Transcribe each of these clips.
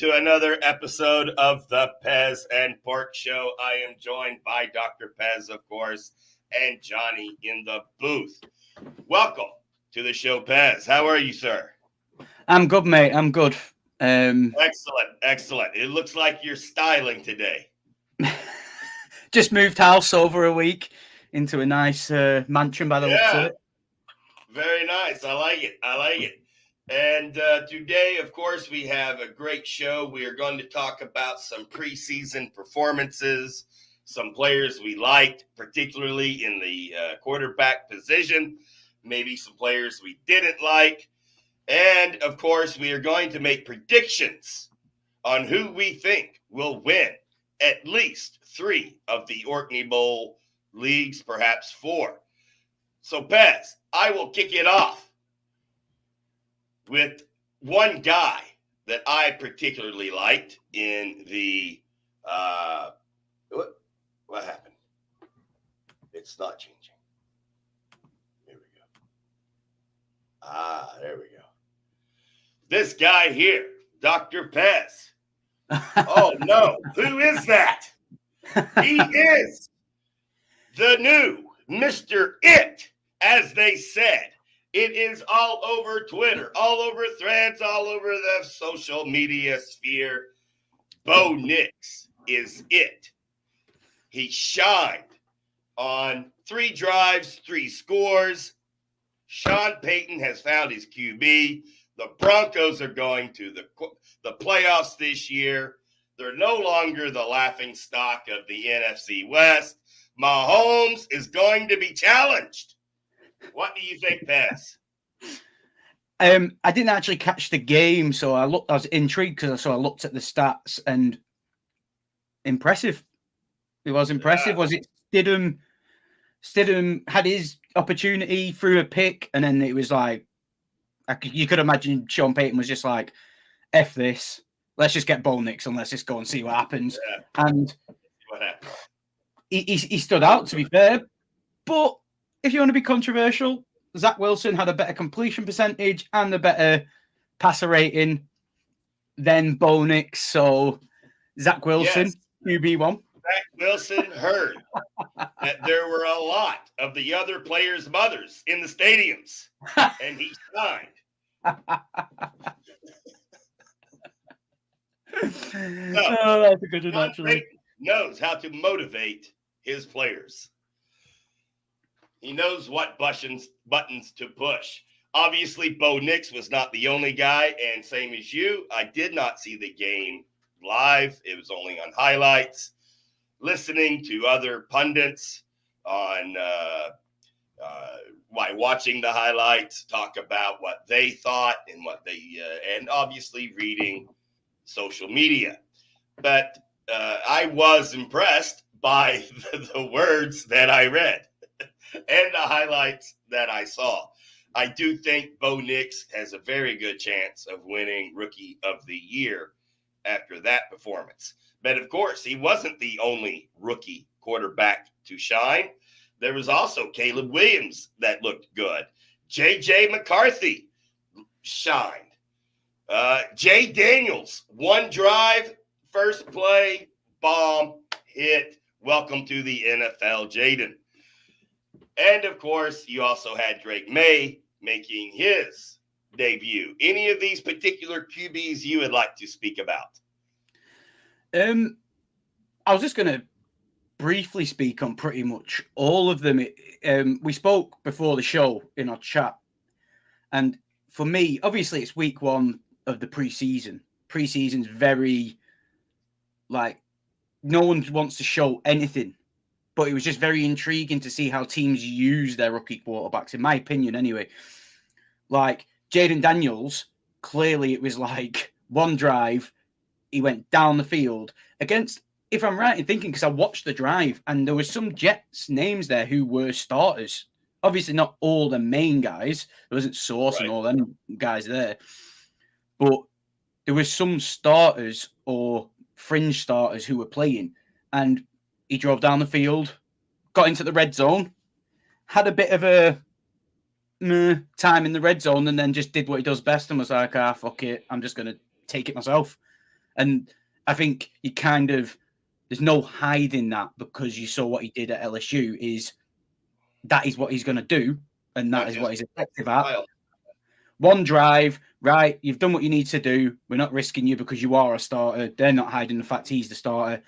to another episode of the Pez and Pork Show. I am joined by Dr. Pez, of course, and Johnny in the booth. Welcome to the show, Pez. How are you, sir? I'm good, mate. I'm good. Excellent. It looks like you're styling today. Just moved house over a week into a nice mansion by the looks of it. Very nice. I like it. And today, of course, we have a great show. We are going to talk about some preseason performances, some players we liked, particularly in the quarterback position, maybe some players we didn't like. And, of course, we are going to make predictions on who we think will win at least 3 of the Orkney Bowl leagues, perhaps 4. So, Pez, I will kick it off with one guy that I particularly liked in the what happened? It's not changing. Here we go. There we go. This guy here, Dr. Pez. Oh no, who is that? He is the new Mr. It, as they said. It is all over Twitter, all over Threads, all over the social media sphere. Bo Nix is it. He shined on 3 drives, 3 scores. Sean Payton has found his QB. The Broncos are going to the playoffs this year. They're no longer the laughing stock of the NFC West. Mahomes is going to be challenged. What do you think, Pez? I didn't actually catch the game, so I was intrigued because I looked at the stats and impressive. It was impressive. Was it Stidham? Stidham had his opportunity through a pick, and then it was like you could imagine Sean Payton was just like, "F this, let's just get Bo Nix and let's just go and see what happens." Yeah. And what happened? He stood out, to be fair, but if you want to be controversial, Zach Wilson had a better completion percentage and a better passer rating than Bo Nix. So Zach Wilson, QB1. Zach Wilson heard that there were a lot of the other players' mothers in the stadiums, and he signed. That's a good one, actually. Knows how to motivate his players. He knows what buttons to push. Obviously, Bo Nix was not the only guy, and same as you, I did not see the game live. It was only on highlights. Listening to other pundits on while watching the highlights, talk about what they thought and what they and obviously reading social media. But I was impressed by the words that I read and the highlights that I saw. I do think Bo Nix has a very good chance of winning Rookie of the Year after that performance. But of course, he wasn't the only rookie quarterback to shine. There was also Caleb Williams that looked good. J.J. McCarthy shined. Jay Daniels, 1 drive, first play, bomb, hit. Welcome to the NFL, Jaden. And, of course, you also had Drake May making his debut. Any of these particular QBs you would like to speak about? I was just going to briefly speak on pretty much all of them. We spoke before the show in our chat. And for me, obviously, it's week 1 of the preseason. Preseason's very, no one wants to show anything. But it was just very intriguing to see how teams use their rookie quarterbacks, in my opinion, anyway. Like, Jaden Daniels, clearly it was like 1 drive, he went down the field against, if I'm right in thinking, because I watched the drive, and there was some Jets names there who were starters. Obviously not all the main guys. There wasn't Sauce and all them guys there. But there was some starters or fringe starters who were playing. And he drove down the field, got into the red zone, had a bit of a time in the red zone, and then just did what he does best and was like, fuck it, I'm just going to take it myself. And I think there's no hiding that, because you saw what he did at LSU. That is what he's going to do, and that is what he's effective at. One drive, right? You've done what you need to do. We're not risking you because you are a starter. They're not hiding the fact he's the starter.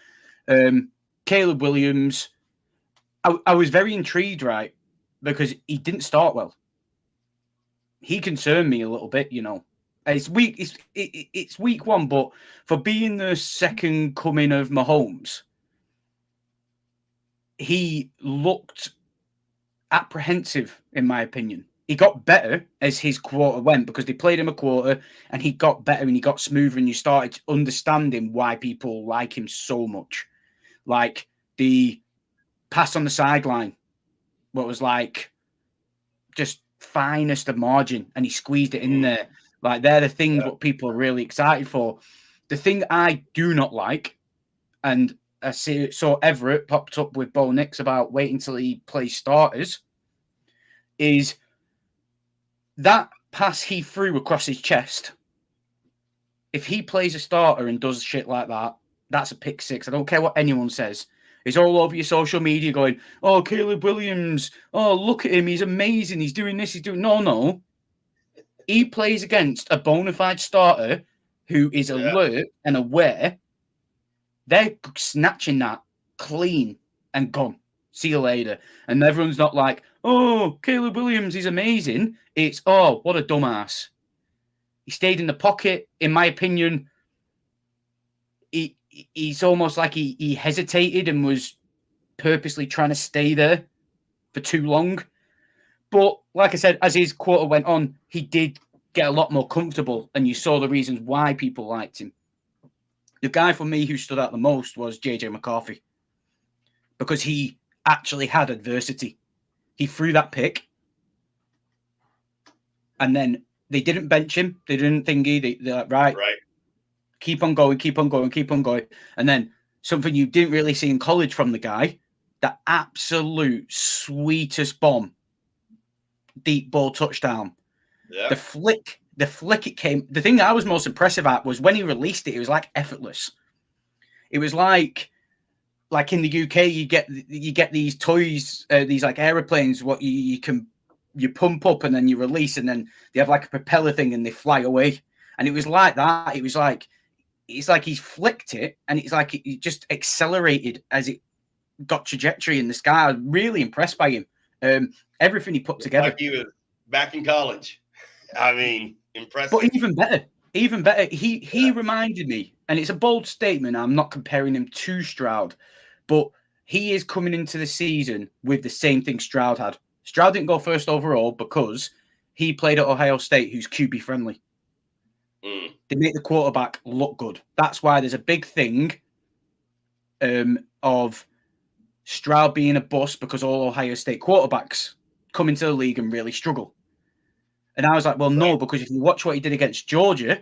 Caleb Williams, I was very intrigued, right? Because he didn't start well. He concerned me a little bit, It's week one, but for being the second coming of Mahomes, he looked apprehensive, in my opinion. He got better as his quarter went, because they played him a quarter and he got better and he got smoother, and you started understanding why people like him so much. Like the pass on the sideline, what was like just finest of margin, and he squeezed it in there. Like, they're the things what people are really excited for. The thing I do not like, and I saw Everett popped up with Bo Nix about waiting till he plays starters, is that pass he threw across his chest. If he plays a starter and does shit like that, that's a pick six. I don't care what anyone says. It's all over your social media going, oh, Caleb Williams, oh, look at him, he's amazing, he's doing this, he's doing... No. He plays against a bona fide starter who is alert and aware. They're snatching that clean and gone. See you later. And everyone's not like, oh, Caleb Williams is amazing. It's, oh, what a dumbass. He stayed in the pocket. In my opinion, he's almost like he hesitated and was purposely trying to stay there for too long. But like I said, as his quarter went on, he did get a lot more comfortable, and you saw the reasons why people liked him. The guy for me who stood out the most was JJ McCarthy, because he actually had adversity. He threw that pick, and then they didn't bench him. They didn't thingy. They're like, right, keep on going. And then something you didn't really see in college from the guy, the absolute sweetest bomb, deep ball touchdown. Yeah. The flick it came. The thing I was most impressive at was when he released it, it was like effortless. It was like in the UK, you get these toys, these like aeroplanes, what you pump up and then you release, and then they have like a propeller thing and they fly away. And it was like that. It was like, it's like he flicked it, and it's like it just accelerated as it got trajectory in the sky. I was really impressed by him. Everything he put together. Like he was back in college. I mean, impressive. But even better. He reminded me, and it's a bold statement, I'm not comparing him to Stroud, but he is coming into the season with the same thing Stroud had. Stroud didn't go first overall because he played at Ohio State, who's QB friendly. They make the quarterback look good. That's why there's a big thing of Stroud being a bust, because all Ohio State quarterbacks come into the league and really struggle. And I was like, well, no, because if you watch what he did against Georgia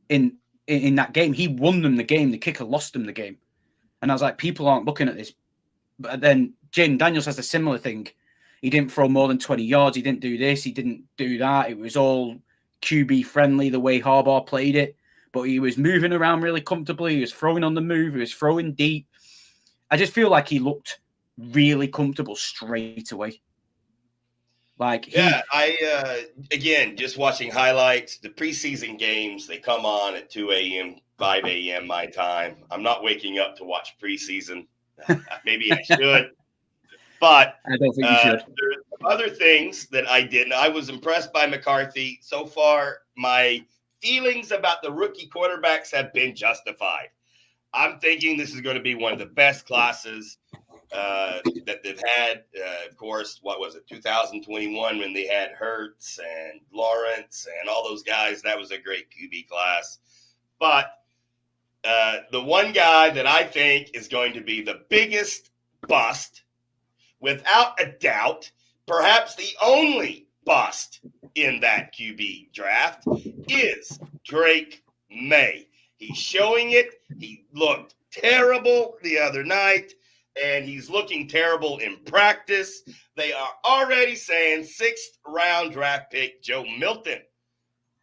in that game, he won them the game. The kicker lost them the game. And I was like, people aren't looking at this. But then Jaden Daniels has a similar thing. He didn't throw more than 20 yards. He didn't do this. He didn't do that. It was all QB friendly the way Harbaugh played it. But he was moving around really comfortably. He was throwing on the move. He was throwing deep. I just feel like he looked really comfortable straight away. Again, just watching highlights, the preseason games, they come on at 2 a.m., 5 a.m. my time. I'm not waking up to watch preseason. Maybe I should. But I don't think you should. There's other things that I did. I was impressed by McCarthy. So far, my feelings about the rookie quarterbacks have been justified. I'm thinking this is going to be one of the best classes that they've had. Of course, what was it, 2021, when they had Hurts and Lawrence and all those guys. That was a great QB class. But the one guy that I think is going to be the biggest bust, without a doubt, perhaps the only bust in that QB draft, is Drake May. He's showing it. He looked terrible the other night, and he's looking terrible in practice. They are already saying 6th round draft pick Joe Milton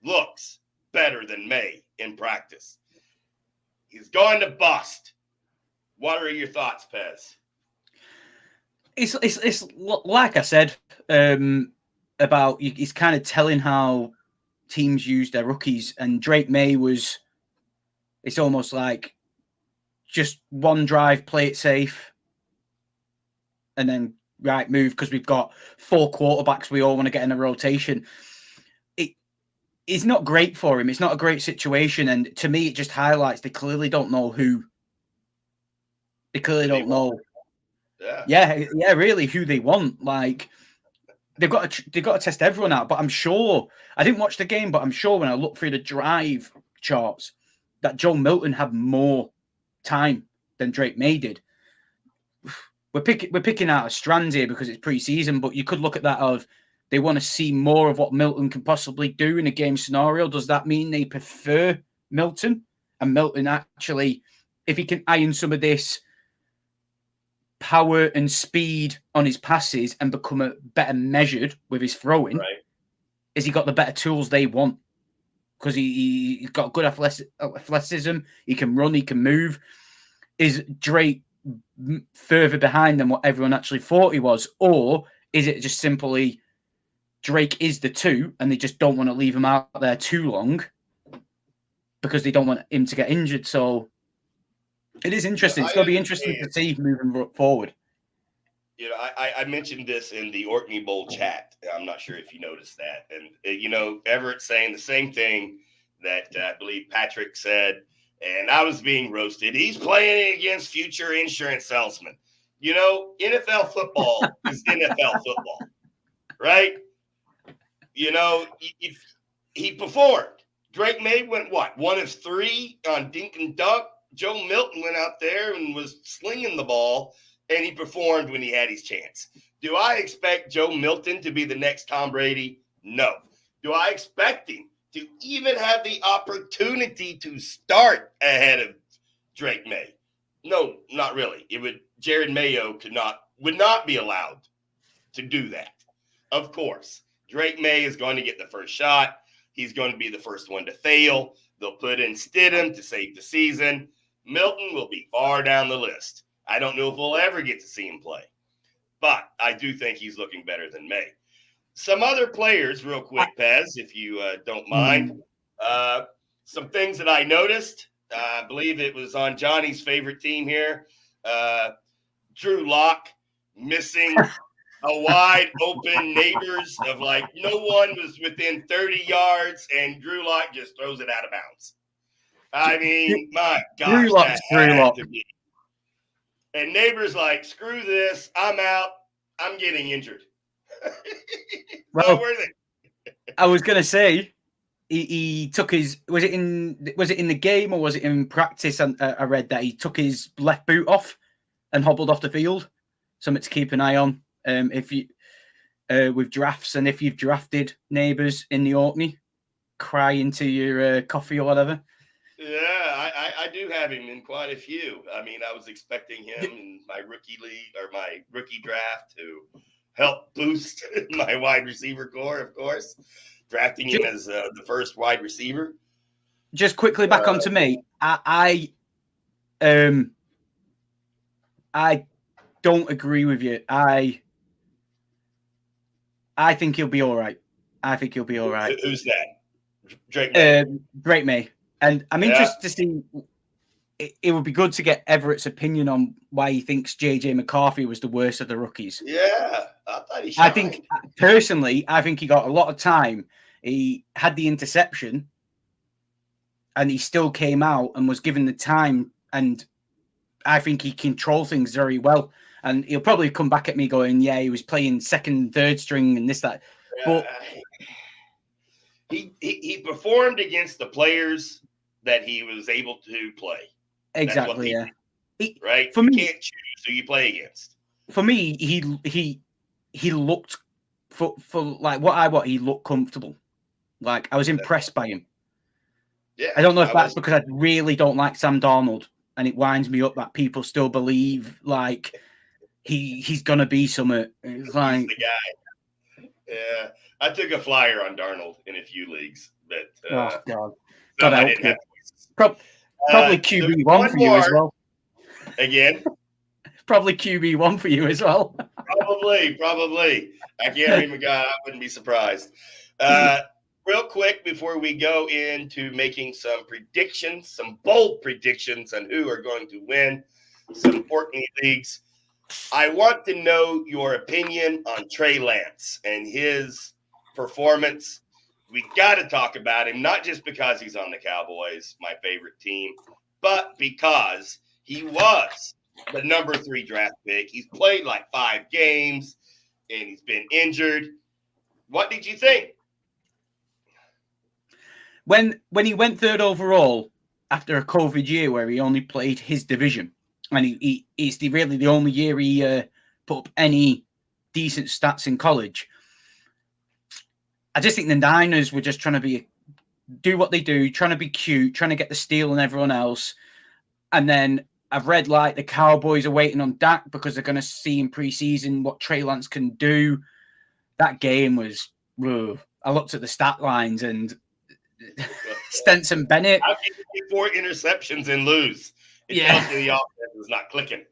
looks better than May in practice. He's going to bust. What are your thoughts, Pez? It's like I said about he's kind of telling how teams use their rookies, and Drake May was. It's almost like just one drive, play it safe, and then right move because we've got 4 quarterbacks we all want to get in a rotation. It's not great for him. It's not a great situation, and to me, it just highlights they clearly don't know who. They clearly don't know. Yeah, really, who they want. Like they've got to test everyone out. But I'm sure I didn't watch the game, but I'm sure when I look through the drive charts that Joe Milton had more time than Drake May did. We're picking out a strand here because it's pre-season, but you could look at that of they want to see more of what Milton can possibly do in a game scenario. Does that mean they prefer Milton? And Milton actually, if he can iron some of this power and speed on his passes and become a better measured with his throwing, right. Is he got the better tools they want? Because he's got good athleticism. He can run. He can move. Is Drake further behind than what everyone actually thought he was? Or is it just simply Drake is the 2 and they just don't want to leave him out there too long because they don't want him to get injured? So it is interesting. It's going to be interesting to see moving forward. You know, I mentioned this in the Orkney Bowl chat. I'm not sure if you noticed that. And, you know, Everett saying the same thing that I believe Patrick said, and I was being roasted. He's playing against future insurance salesmen. You know, NFL football is NFL football, right? You know, if he performed. Drake May went, 1 of 3 on dink and dunk. Joe Milton went out there and was slinging the ball, and he performed when he had his chance. Do I expect Joe Milton to be the next Tom Brady? No. Do I expect him to even have the opportunity to start ahead of Drake May? No, not really. Jared Mayo would not be allowed to do that. Of course, Drake May is going to get the first shot. He's going to be the first one to fail. They'll put in Stidham to save the season. Milton will be far down the list. I don't know if we'll ever get to see him play, but I do think he's looking better than May. Some other players, real quick, Pez, if you don't mind. Some things that I noticed. I believe it was on Johnny's favorite team here. Drew Lock missing a wide open Neighbors of like no one was within 30 yards, and Drew Lock just throws it out of bounds. I mean, my gosh, that had to be. And Neighbors like, screw this, I'm out, I'm getting injured. Well, worth it. I was gonna say he took his was it in the game or was it in practice? And I read that he took his left boot off and hobbled off the field. Something to keep an eye on. If you with drafts, and if you've drafted Neighbors in the Orkney, cry into your coffee or whatever. Yeah, I do have him in quite a few. I mean, I was expecting him in my rookie league or my rookie draft to help boost my wide receiver core, of course. Drafting him as the first wide receiver. Just quickly back onto me. I don't agree with you. I think he'll be all right. I think he'll be all right. Who's that? Drake May. Drake May. And I'm interested to see. It would be good to get Everett's opinion on why he thinks JJ McCarthy was the worst of the rookies. Yeah, I thought he shined. I think personally, he got a lot of time. He had the interception, and he still came out and was given the time. And I think he controlled things very well. And he'll probably come back at me going, "Yeah, he was playing second, third string, and this, that." But he performed against the players that he was able to play. Exactly. Yeah. Right. For me, you can't choose who you play against. For me, he looked for like what he looked comfortable. Like I was impressed by him. Yeah. I don't know if that's because I really don't like Sam Darnold, and it winds me up that people still believe like he's gonna be something. It's like he's the guy. Yeah, I took a flyer on Darnold in a few leagues, but oh god, I didn't have Probably So QB1 for you as well. Again, Probably QB1 for you as well. probably. I can't remember. God, I wouldn't be surprised. Real quick before we go into making some predictions, some bold predictions on who are going to win some Fortnite leagues, I want to know your opinion on Trey Lance and his performance. We got to talk about him, not just because he's on the Cowboys, my favorite team, but because he was the number 3 draft pick. He's played like 5 games and he's been injured. What did you think? When he went 3rd overall after a COVID year where he only played his division, and it's really the only year he put up any decent stats in college. I just think the Niners were just trying to do what they do, trying to be cute, trying to get the steal on everyone else. And then I've read like the Cowboys are waiting on Dak because they're going to see in preseason what Trey Lance can do. That game was, I looked at the stat lines and Stenson Bennett. How can you get 4 interceptions and lose? It tells you the offense is not clicking.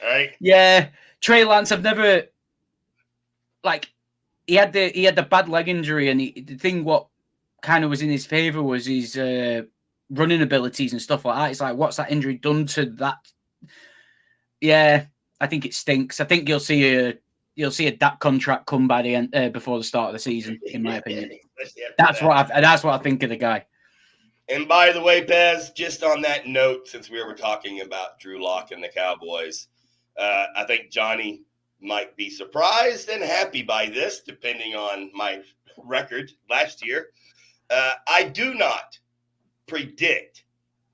All right. Yeah. Trey Lance, I've never he had the bad leg injury, and the thing what kind of was in his favor was his running abilities and stuff like that. It's like, what's that injury done to that? Yeah, I think it stinks. I think you'll see a Dak contract come by the end before the start of the season, in my opinion. That's what I think of the guy. And by the way, Pez, just on that note, since we were talking about Drew Lock and the Cowboys, I think Johnny might be surprised and happy by this, depending on my record last year. I do not predict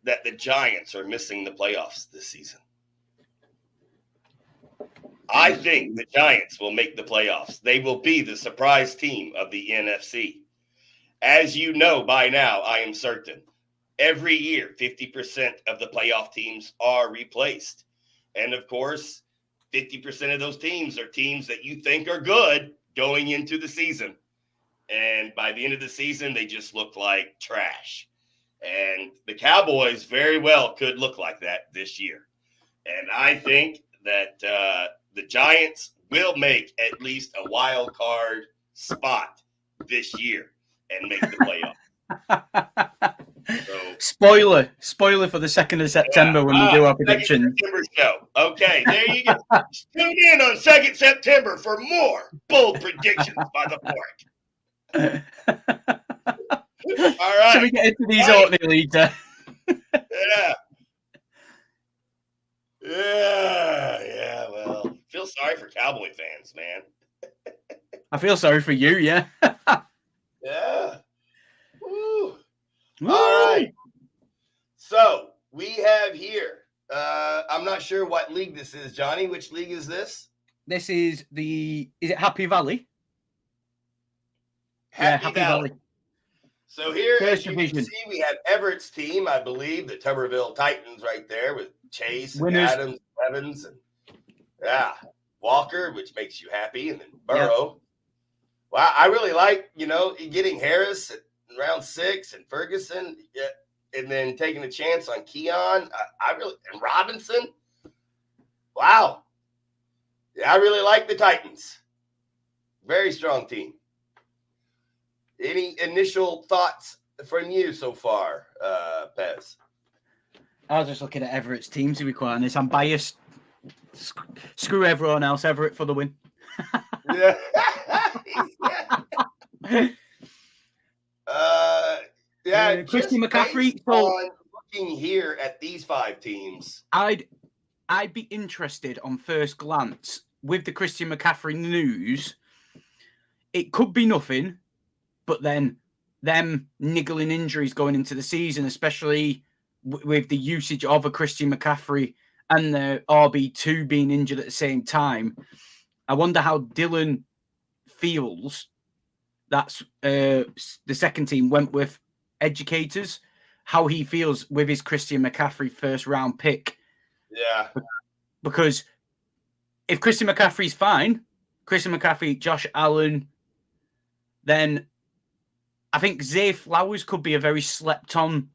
that the Giants are missing the playoffs this season. I think the Giants will make the playoffs. They will be the surprise team of the NFC. As you know by now, I am certain, every year, 50% of the playoff teams are replaced. And of course, 50% of those teams are teams that you think are good going into the season. And by the end of the season, they just look like trash. And the Cowboys very well could look like that this year. And I think that the Giants will make at least a wild card spot this year and make the playoff. So, spoiler for the 2nd of September when we do our prediction. September show. Okay, there you go. Tune in on 2nd September for more bold predictions by the Pork. All right. Should we get into these Orkney leagues? Yeah. Well, feel sorry for Cowboy fans, man. I feel sorry for you, yeah. Yeah. Woo. All right. So we have here. I'm not sure what league this is, Johnny. Which league is this? This is is it Happy Valley? Happy Valley. So here, First as you division. can see, we have Everett's team, I believe, the Tuberville Titans right there with Chase and Winners. Adams, Evans, and Walker, which makes you happy, and then Burrow. Yep. Wow, I really like, getting Harris at round 6 and Ferguson, and then taking a chance on Keon. And Robinson. Wow. Yeah, I really like the Titans. Very strong team. Any initial thoughts from you so far, Pez? I was just looking at Everett's team, to be quite honest. I'm biased. Screw everyone else. Everett for the win. Yeah. Christian McCaffrey. So looking here at these 5 teams, I'd be interested on first glance with the Christian McCaffrey news. It could be nothing, but then them niggling injuries going into the season, especially with the usage of a Christian McCaffrey and the RB2 being injured at the same time, I wonder how Dylan feels. That's the second team went with educators, how he feels with his Christian McCaffrey first round pick. Yeah. Because if Christian McCaffrey's fine, Christian McCaffrey, Josh Allen, then I think Zay Flowers could be a very slept on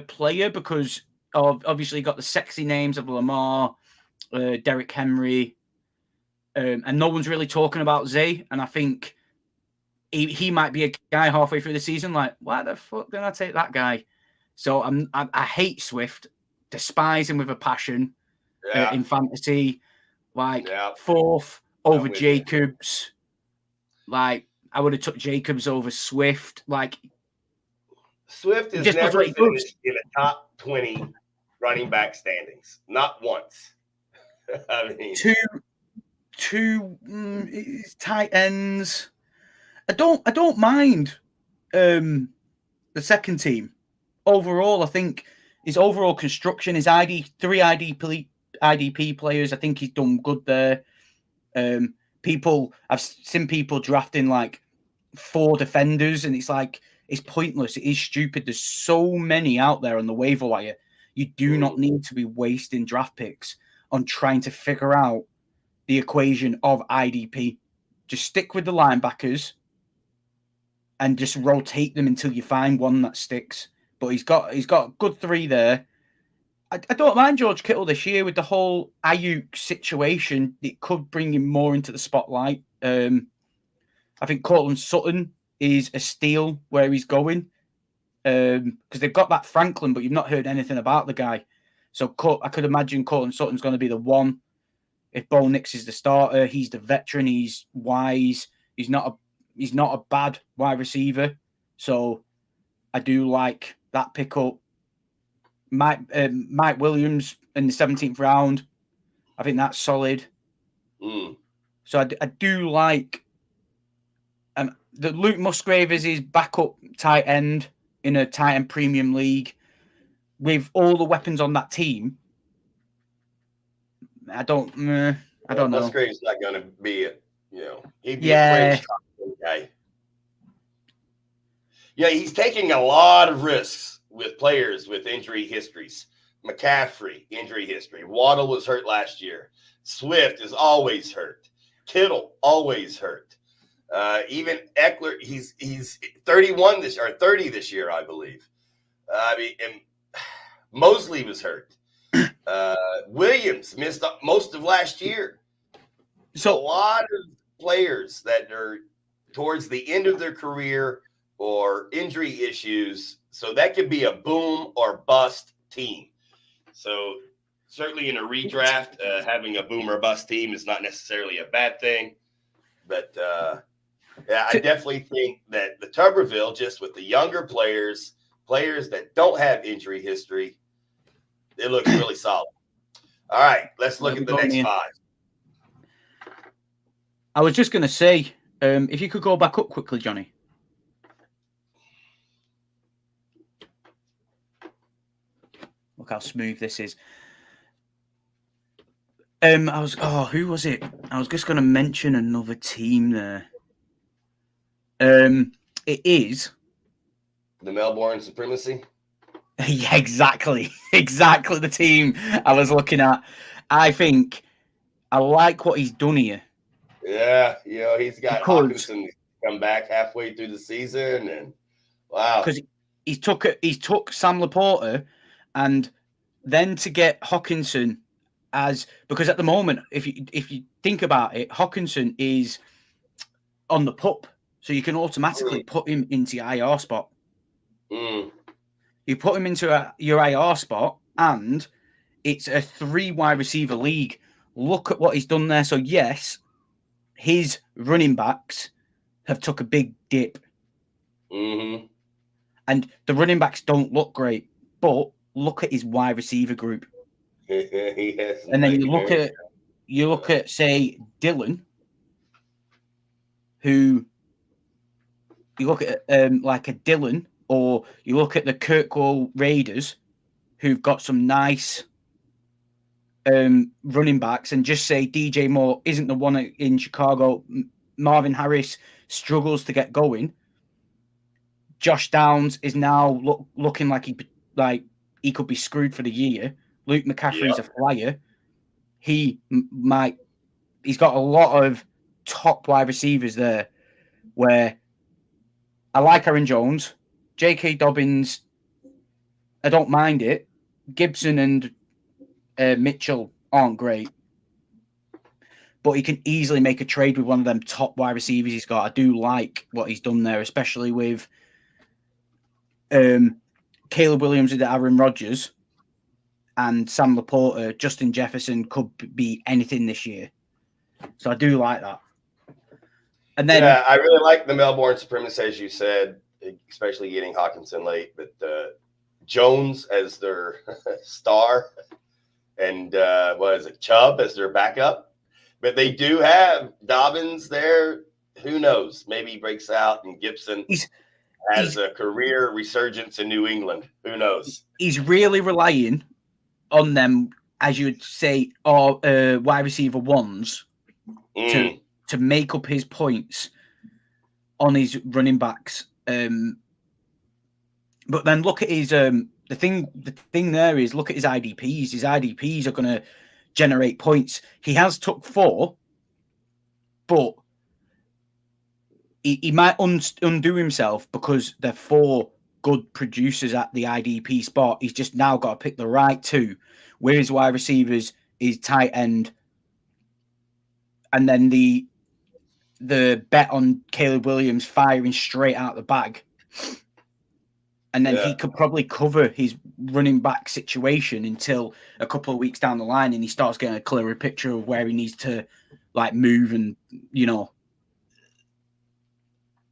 player because obviously got the sexy names of Lamar, Derrick Henry, and no one's really talking about Zay. And I think he might be a guy halfway through the season, like, why the fuck did I take that guy? So I hate Swift, despise him with a passion in fantasy. Like, fourth over Jacobs. Like, I would have took Jacobs over Swift. Like, Swift has never finished in a top 20 running back standings. Not once. I mean, two tight ends. I don't mind the second team. Overall, I think his overall construction, his three IDP players, I think he's done good there. I've seen people drafting like 4 defenders, and it's like, it's pointless. It is stupid. There's so many out there on the waiver wire. You do not need to be wasting draft picks on trying to figure out the equation of IDP. Just stick with the linebackers and just rotate them until you find one that sticks. But he's got a good 3 there. I don't mind George Kittle this year with the whole Ayuk situation. It could bring him more into the spotlight. I think Cortland Sutton is a steal where he's going, because they've got that Franklin, but you've not heard anything about the guy. So I could imagine Cortland Sutton's going to be the one. If Bo Nix is the starter, he's the veteran. He's wise. He's not a bad wide receiver. So I do like that pickup. Mike Williams in the 17th round. I think that's solid. So I do like the Luke Musgrave is his backup tight end in a tight end premium league. With all the weapons on that team, I don't know. Musgrave's not going to be he'd be a fringe guy. Yeah, he's taking a lot of risks with players with injury histories. McCaffrey, injury history. Waddle was hurt last year. Swift is always hurt. Kittle, always hurt. Even Eckler, he's 31 or 30 this year, I believe. And Mosley was hurt. Williams missed most of last year. So a lot of players that are towards the end of their career or injury issues. So that could be a boom or bust team. So certainly in a redraft, having a boom or bust team is not necessarily a bad thing. But I definitely think that the Tuberville, just with the younger players that don't have injury history, it looks really solid. All right, let's look at the next 5. I was just going to say, if you could go back up quickly, Johnny. Look how smooth this is. Who was it? I was just going to mention another team there. It is the Melbourne Supremacy. Yeah, exactly the team I was looking at. I think I like what he's done here. Yeah, he's got Hawkinson come back halfway through the season, and wow, because he took Sam Laporta, and then to get Hawkinson because at the moment, if you think about it, Hawkinson is on the pup, so you can automatically put him into your IR spot. You put him into your IR spot, and it's a 3 wide receiver league. Look at what he's done there. So yes, his running backs have took a big dip. And the running backs don't look great, but look at his wide receiver group. And then you look at say Dylan, who you look at like a Dylan, or you look at the Kirkwall Raiders, who've got some nice running backs, and just say DJ Moore isn't the one in Chicago. Marvin Harris struggles to get going. Josh Downs is now looking like he could be screwed for the year. Luke McCaffrey's a flyer. He's got a lot of top wide receivers there, where I like Aaron Jones. J.K. Dobbins, I don't mind it, Gibson and Mitchell aren't great, but he can easily make a trade with one of them top wide receivers he's got. I do like what he's done there, especially with Caleb Williams and Aaron Rodgers and Sam Laporta. Justin Jefferson could be anything this year. So I do like that. And then, yeah, I really like the Melbourne Supremacists, as you said, especially getting Hawkinson late. But Jones as their star and what is it, Chubb as their backup. But they do have Dobbins there. Who knows? Maybe he breaks out and Gibson has a career resurgence in New England. Who knows? He's really relying on them, as you would say, or wide receiver ones to make up his points on his running backs. But then look at his the thing there is look at his IDPs. His IDPs are going to generate points. He has took 4, but he might undo himself because they're 4 good producers at the IDP spot. He's just now got to pick the right 2. Where his wide receivers, his tight end, and then the bet on Caleb Williams firing straight out the bag. And then he could probably cover his running back situation until a couple of weeks down the line, and he starts getting a clearer picture of where he needs to move and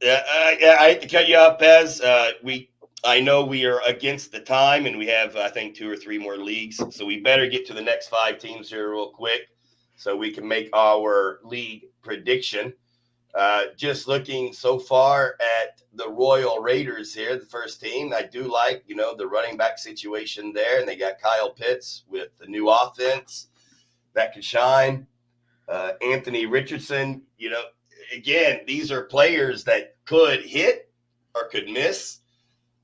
Yeah, I hate to cut you off, Pez. I know we are against the time, and we have, I think, 2 or 3 more leagues. So we better get to the next 5 teams here real quick so we can make our league prediction. Just looking so far at the Royal Raiders here, the first team, I do like, the running back situation there. And they got Kyle Pitts with the new offense that can shine. Anthony Richardson, again, these are players that could hit or could miss.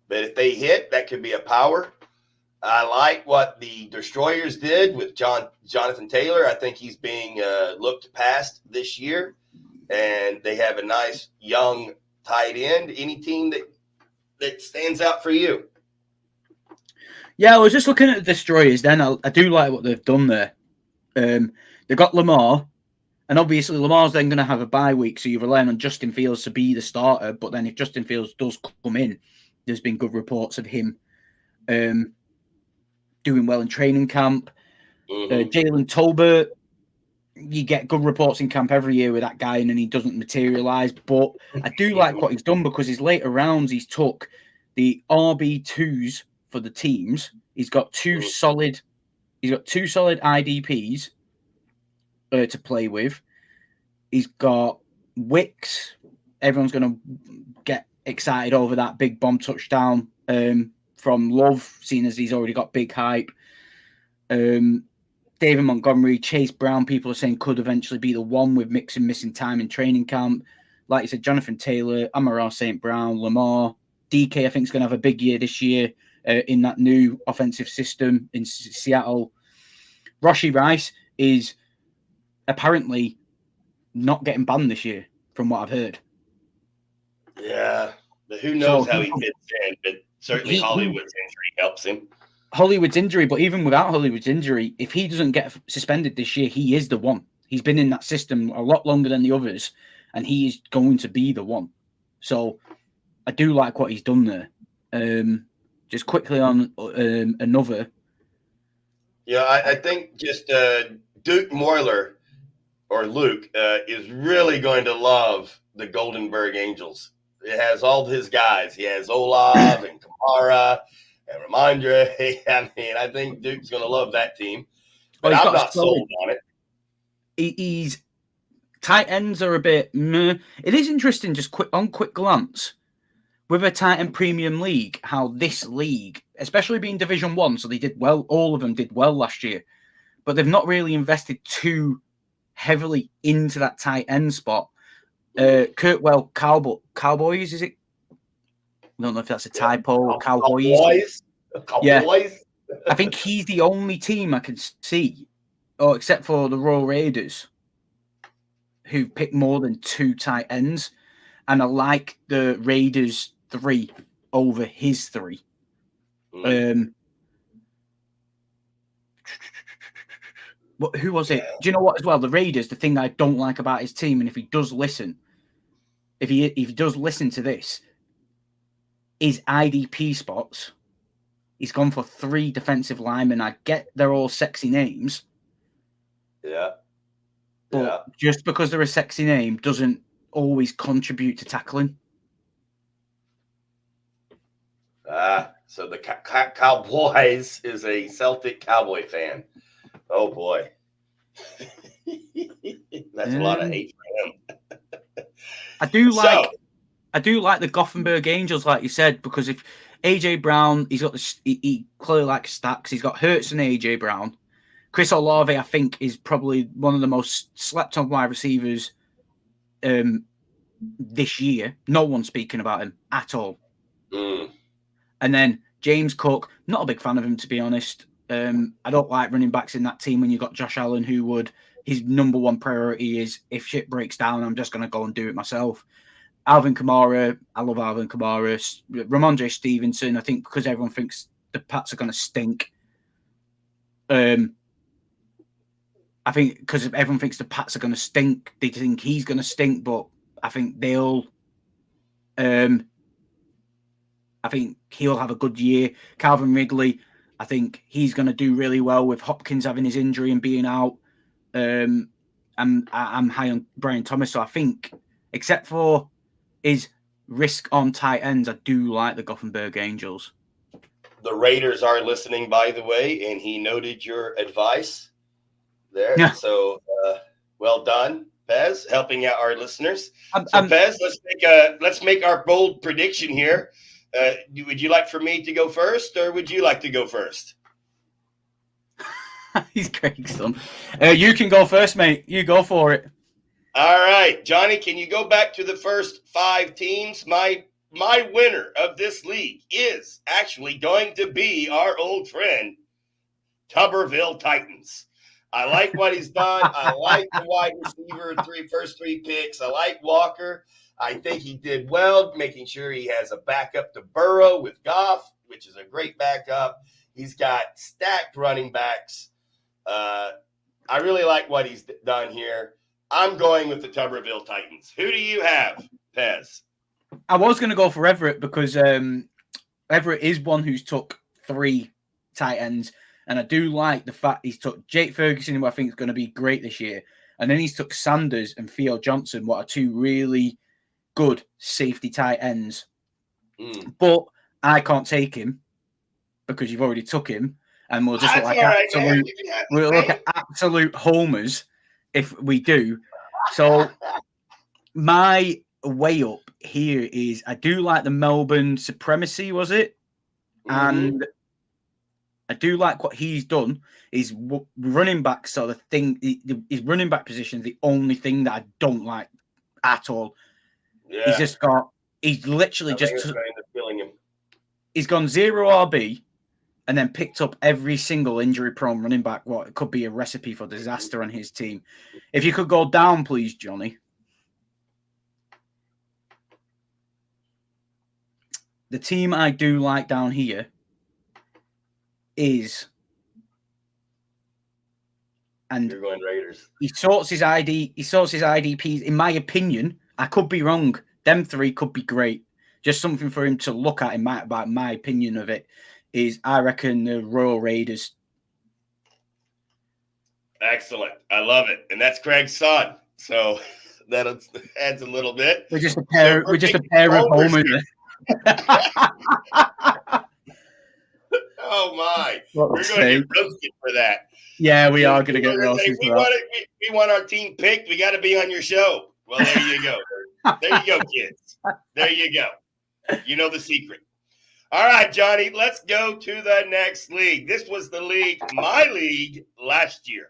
But if they hit, that could be a power. I like what the Destroyers did with Jonathan Taylor. I think he's being looked past this year. And they have a nice young tight end. Any team that stands out for you? Yeah, I was just looking at the Destroyers then. I do like what they've done there. They've got Lamar. And obviously, Lamar's then going to have a bye week, so you're relying on Justin Fields to be the starter. But then if Justin Fields does come in, there's been good reports of him doing well in training camp. Jalen Tolbert, you get good reports in camp every year with that guy, and then he doesn't materialise. But I do like what he's done because his later rounds, he's took the RB2s for the teams. He's got 2 solid IDPs to play with. He's got Wicks. Everyone's going to get excited over that big bomb touchdown from Love, seeing as he's already got big hype. David Montgomery, Chase Brown, people are saying could eventually be the one with Mixon missing time in training camp. Like you said, Jonathan Taylor, Amon-Ra St. Brown, Lamar. DK, I think, is going to have a big year this year in that new offensive system in Seattle. Rashee Rice is apparently not getting banned this year, from what I've heard. Yeah, but who knows how he fits in, but certainly Hollywood's injury helps him. Hollywood's injury, but even without Hollywood's injury, if he doesn't get suspended this year, he is the one. He's been in that system a lot longer than the others, and he is going to be the one. So I do like what he's done there. Just quickly on another. Yeah, I think just Duke Moyler or Luke is really going to love the Goldenberg Angels. It has all of his guys. He has Olav and Kamara and Ramondre. I mean, I think Duke's going to love that team. But I'm not sold on it. He's tight ends are a bit meh. It is interesting, just quick glance, with a tight end premium league, how this league, especially being Division 1, so they did well, all of them did well last year, but they've not really invested too heavily into that tight end spot. Kurtwell Cowboys, is it? I don't know if that's a typo. Cowboys. Yeah. I think he's the only team I can see, except for the Royal Raiders, who pick more than 2 tight ends. And I like the Raiders 3 over his 3. Who was it? Do you know what? As well, the Raiders. The thing I don't like about his team, and if he does listen, if he does listen to this, his IDP spots. He's gone for 3 defensive linemen. I get they're all sexy names. Yeah. But just because they're a sexy name doesn't always contribute to tackling. So the Cowboys is a Celtic Cowboy fan. Oh, boy. That's a lot of hate for him. I do like the Gothenburg Angels, like you said, because if AJ Brown, he clearly likes stacks. He's got Hurts and AJ Brown. Chris Olave, I think, is probably one of the most slept on wide receivers this year. No one's speaking about him at all. And then James Cook, not a big fan of him, to be honest. I don't like running backs in that team when you've got Josh Allen, his number one priority is if shit breaks down, I'm just going to go and do it myself. Alvin Kamara, I love Alvin Kamara. Ramondre Stevenson, I think because everyone thinks the Pats are going to stink. I think because everyone thinks the Pats are going to stink, they think he's going to stink, but I think I think he'll have a good year. Calvin Ridley, I think he's going to do really well with Hopkins having his injury and being out. I'm high on Brian Thomas, so I think, except for his risk on tight ends, I do like the Gothenburg Angels. The Raiders are listening, by the way, and he noted your advice there. Yeah. So well done, Pez, helping out our listeners. Pez, let's make our bold prediction here. Would you like for me to go first, or would you like to go first? He's Craig's son. You can go first, mate. You go for it. All right, Johnny, can you go back to the first 5 teams? My winner of this league is actually going to be our old friend, Tuberville Titans. I like what he's done. I like the wide receiver, first 3 picks. I like Walker. I think he did well, making sure he has a backup to Burrow with Goff, which is a great backup. He's got stacked running backs. I really like what he's done here. I'm going with the Tuberville Titans. Who do you have, Pez? I was going to go for Everett because Everett is one who's took 3 tight ends. And I do like the fact he's took Jake Ferguson, who I think is going to be great this year. And then he's took Sanders and Theo Johnson, what are 2 really good safety tight ends. But I can't take him because you've already took him. And we'll just look like absolute homers if we do. So my way up here is I do like the Melbourne Supremacy, was it? And I do like what he's done. His running back sort of thing, his running back position is the only thing that I don't like at all. Yeah. He's literally he's gone 0 RB and then picked up every single injury-prone running back. What could be a recipe for disaster on his team. If you could go down, please, Johnny. The team I do like down here is, and you're going Raiders. He sorts his IDPs. In my opinion, I could be wrong. Them 3 could be great. Just something for him to look at. About my opinion of it is, I reckon the Royal Raiders. Excellent, I love it, and that's Craig's son. So that adds a little bit. We're just a pair. We're just a pair of homers. Oh my! We're going to get roasted for that. Yeah, we are going to get roasted. We want our team picked. We got to be on your show. Well, there you go. There you go, kids. There you go. You know the secret. All right, Johnny. Let's go to the next league. This was my league last year.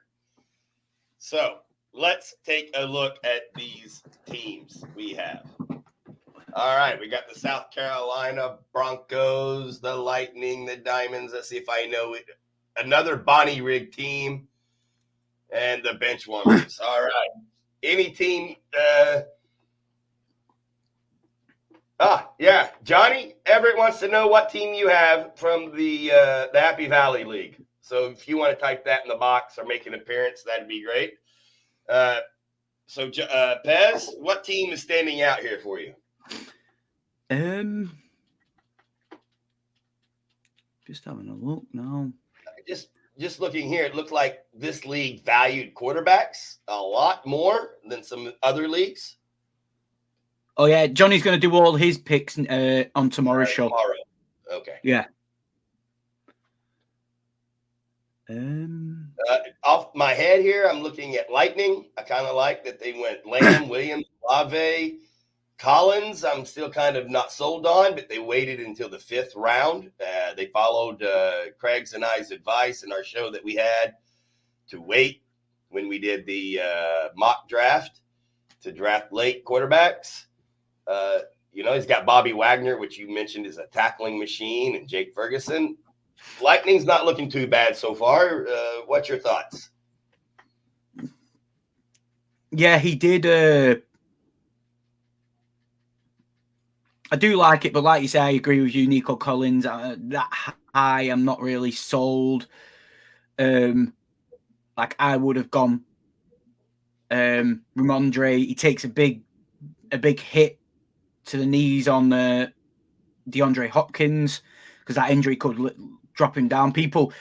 So let's take a look at these teams we have. All right, we got the South Carolina Broncos, the Lightning, the Diamonds. Let's see if I know it. Another Bonnie Rig team, and the Benchwarmers. All right. Any team? Johnny Everett wants to know what team you have from the Happy Valley League. So if you want to type that in the box or make an appearance, that'd be great. So Pez, what team is standing out here for you? Just having a look now. Just looking here, it looked like this league valued quarterbacks a lot more than some other leagues. Oh yeah, Johnny's going to do all his picks on tomorrow's show. Tomorrow. Okay. Yeah. Off my head here, I'm looking at Lightning. I kind of like that they went Lamb, Williams, Lave, Collins. I'm still kind of not sold on, but they waited until the 5th round. They followed Craig's and I's advice in our show that we had to wait when we did the mock draft to draft late quarterbacks. He's got Bobby Wagner, which you mentioned is a tackling machine, and Jake Ferguson. Lightning's not looking too bad so far. What's your thoughts? Yeah, he did. I do like it, but like you say, I agree with you, Nico Collins. That high, I'm not really sold. Like I would have gone. Ramondre, he takes a big hit to the knees on DeAndre Hopkins because that injury could drop him down. People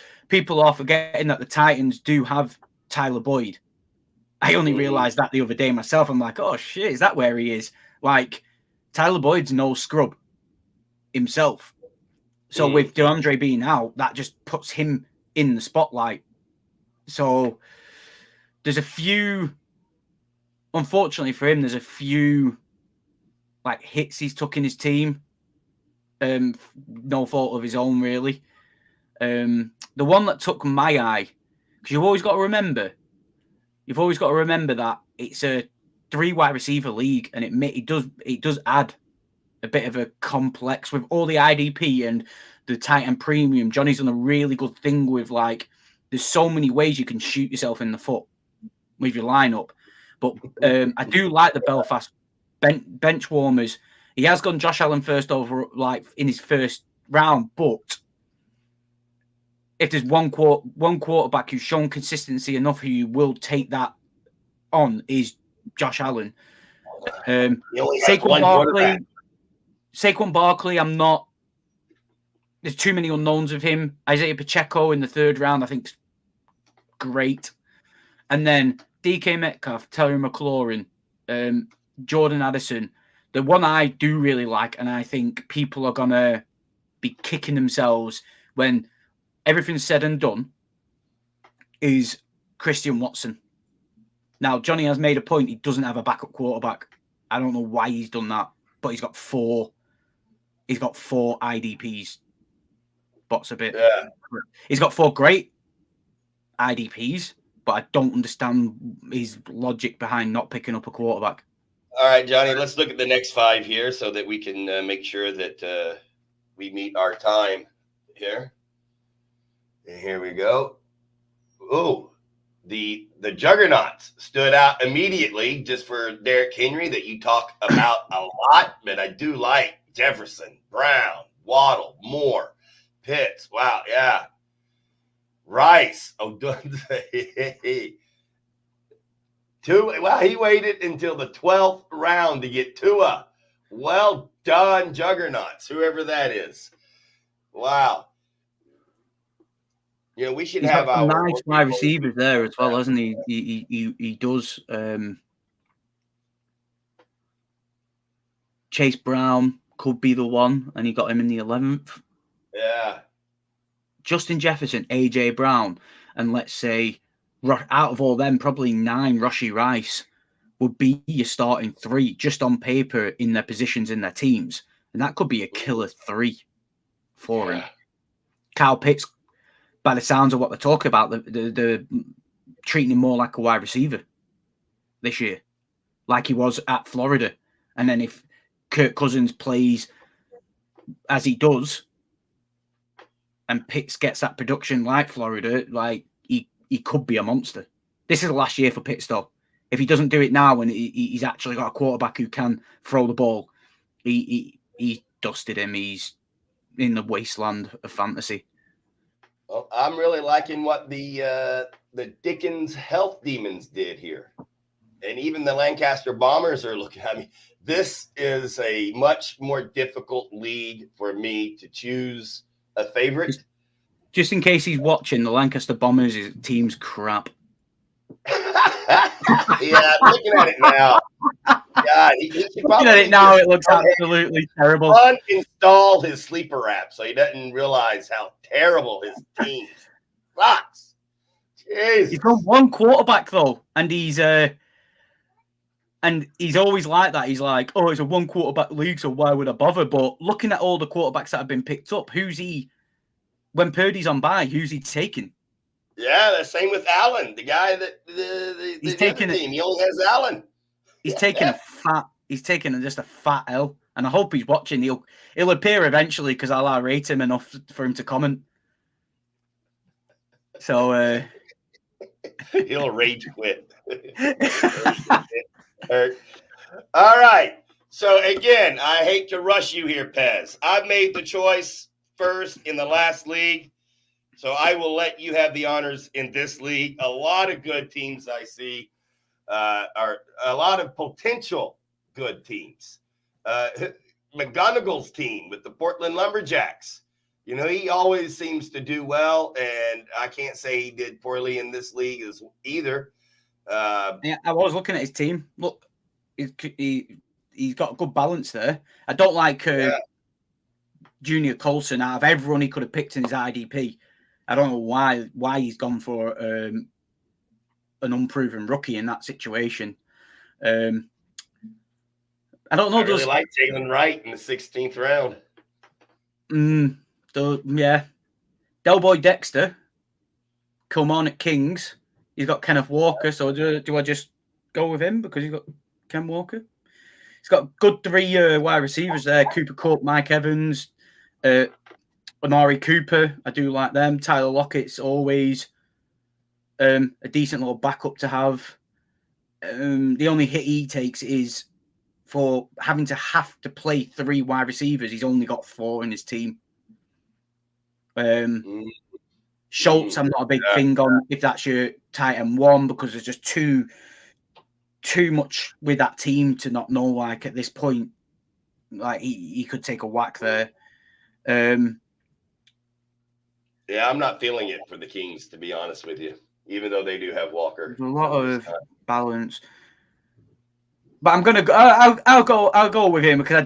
are forgetting that the Titans do have Tyler Boyd. I only realized that the other day myself. I'm like, oh shit, is that where he is? Like, Tyler Boyd's no scrub himself. So with DeAndre being out, that just puts him in the spotlight. So there's a few, unfortunately for him, there's a few like hits he's took in his team. No fault of his own, really. The one that took my eye, because you've always got to remember that it's a 3 wide receiver league, and it does add a bit of a complex with all the IDP and the Titan premium. Johnny's done a really good thing with like there's so many ways you can shoot yourself in the foot with your lineup. But I do like the Belfast bench warmers. He has gone Josh Allen first over like in his first round, but if there's one quarterback who's shown consistency enough who you will take that on is Josh Allen. Saquon Barkley, I'm not. There's too many unknowns of him. Isaiah Pacheco in the 3rd round, I think, great. And then DK Metcalf, Terry McLaurin, Jordan Addison. The one I do really like, and I think people are going to be kicking themselves when everything's said and done, is Christian Watson. Now, Johnny has made a point. He doesn't have a backup quarterback. I don't know why he's done that, but he's got 4 IDPs. Bot's a bit. Yeah. He's got 4 great IDPs, but I don't understand his logic behind not picking up a quarterback. All right, Johnny, let's look at the next 5 here so that we can make sure that we meet our time here. And here we go. Oh, the juggernauts stood out immediately just for Derrick Henry that you talk about a lot, but I do like Jefferson, Brown, Waddle, Moore, Pitts. Wow, yeah. Rice. Oh, Wow, he waited until the 12th round to get Tua. Well done, juggernauts, whoever that is. Wow. We should have our nice wide receivers there as well, hasn't he? He does. Chase Brown could be the one, and he got him in the 11th. Yeah. Justin Jefferson, AJ Brown, and let's say out of all them, probably 9 Rashee Rice would be your starting 3 just on paper in their positions in their teams, and that could be a killer 3 for him. Kyle Pitts, by the sounds of what they're talking about, they're treating him more like a wide receiver this year, like he was at Florida. And then if Kirk Cousins plays as he does, and Pitts gets that production like Florida, like he could be a monster. This is the last year for Pitts, though. If he doesn't do it now, and he's actually got a quarterback who can throw the ball, he dusted him. He's in the wasteland of fantasy. Well, I'm really liking what the Dickens Health Demons did here. And even the Lancaster Bombers are looking at me. This is a much more difficult league for me to choose a favorite. Just in case he's watching, the Lancaster Bombers team's crap. Yeah, I'm looking at it now. God, he should Looking at it now, it looks absolutely terrible. Uninstall his sleeper app so he doesn't realize how terrible his team sucks. Jesus. He's got one quarterback though, and he's always like that. He's like, oh, it's a one quarterback league, so why would I bother? But looking at all the quarterbacks that have been picked up, who's he? When Purdy's on bye, who's he taking? Yeah, the same with Allen, the guy that he's taking team. He only has Allen. He's taking just a fat L, and I hope he's watching. He'll appear eventually because I'll irate him enough for him to comment. So he'll rage quit. All right. So again, I hate to rush you here, Pez. I've made the choice first in the last league, so I will let you have the honors in this league. A lot of good teams I see. Are a lot of potential good teams. McGonigal's team with the Portland Lumberjacks. You know, he always seems to do well, and I can't say he did poorly in this league either. Yeah, I was looking at his team. Look, he's got a good balance there. I don't like Junior Colson out of everyone he could have picked in his IDP. I don't know why he's gone for an unproven rookie in that situation. I don't know. I really like Jalen Wright in the 16th round. Yeah. Delboy Dexter, Kilmarnock Kings. He's got Kenneth Walker, so do I just go with him because he's got Ken Walker? He's got good 3 wide receivers there. Cooper Kupp, Mike Evans, Amari Cooper. I do like them. Tyler Lockett's always a decent little backup to have. The only hit he takes is for having to play 3 wide receivers. He's only got 4 in his team. Schultz, I'm not a big thing on if that's your tight end 1 because there's just too much with that team to not know. Like at this point, like he could take a whack there. Yeah, I'm not feeling it for the Kings, to be honest with you. Even though they do have Walker, there's a lot of balance. But I'm gonna go. I'll go with him because